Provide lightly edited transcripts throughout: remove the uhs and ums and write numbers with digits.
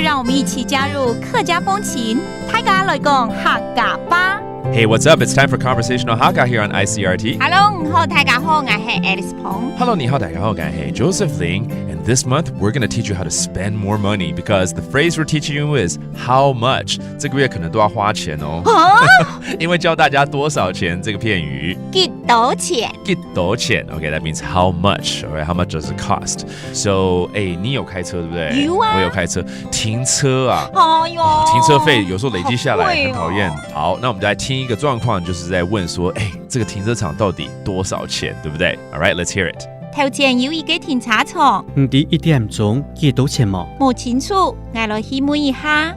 让我们一起加入客家风情，大家来讲客家吧。Hey, what's up? It's time for Conversational Hakka here on ICRT. Hello， 你好，大家好，我是 Alice Pong。Hello, 你好，大家好，我是 Joseph Ling. And this month, we're going to teach you how to spend more money because the phrase we're teaching you is how much. 这个月可能都要花钱哦。因为教大家多少钱这个片语。几多钱？几多钱 Okay, that means how much. Alright, how much does it cost? So, 你有开车对不对？有啊。我有开车。停车啊。哎呦。停车费有时候累积下来很讨厌。好好，那我们就来听一个状况，就是在问说，这个停车场到底多少钱，对不对 ？Alright, let's hear it. 頭前有一個停車場，唔知1點鐘幾多錢冇？冇清楚，我來去問一下。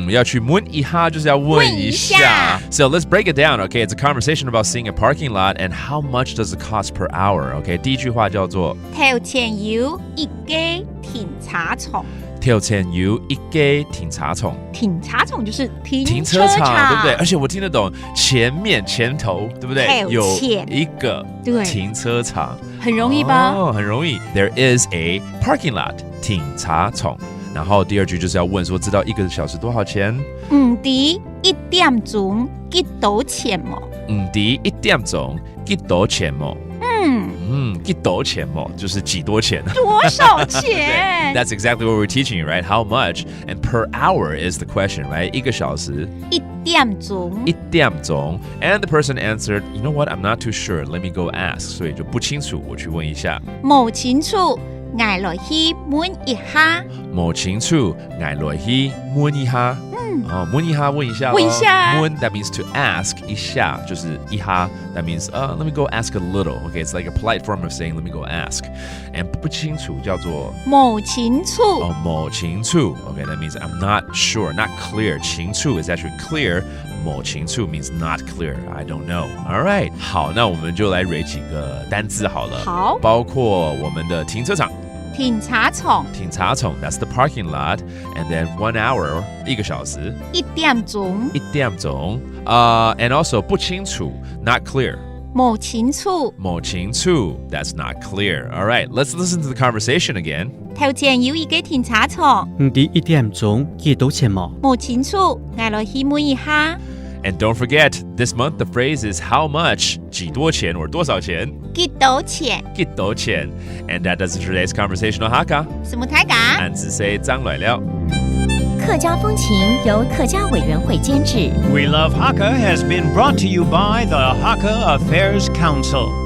要去問一下，就是要問一下。So let's break it down, okay? It's a conversation about seeing a parking lot and how much does it cost per hour, okay? 第一句話叫做頭前有一個停車場。頭前有一個停車場，停車場就是停車場，對不對？而且我聽得懂前面前頭，對不對？有一個停車場，很容易吧？很容易。There is a parking lot， 停車場。然後第二句就是要問說，知道1個小時多少錢？唔知1點鐘幾多錢冇？唔知1點鐘幾多錢冇？幾多錢冇？就是幾多錢？多少錢？That's exactly what we're teaching you, right? How much? And per hour is the question, right? 1個小時。1點鐘。1點鐘。And the person answered, you know what? I'm not too sure. Let me go ask. 所以就不清楚，我去問一下。冇清楚，我來去問一下。冇清楚，我來去問一下。問一下，問一下。問一下。問 that means to ask 一下，就是一下 that means let me go ask a little. Okay, it's like a polite form of saying let me go ask. And 不清楚叫做冇清楚。冇清楚 Okay, that means I'm not sure, not clear. 清楚 is actually clear. 冇清楚 means not clear. I don't know. All right. 好，那我们就来 rate 幾個單字好了。好。包括我們的停車場。停車場。停車場 that's the parking lot. And then 1 hour 1個小時。1點鐘。1點鐘。And also 不清楚 not clear. 冇清楚。冇清楚 that's not clear. All right, let's listen to the conversation again. 頭前有一個停車場，唔知1點鐘幾多錢冇？冇清楚，我來去問一下。And don't forget, this month the phrase is how much, 幾多錢 or 多少錢？幾多錢？幾多錢 And that does it for today's Conversational Hakka. 什麼大家？俺只say 張來了。客家風情由客家委員會監製。 We Love Hakka has been brought to you by the Hakka Affairs Council.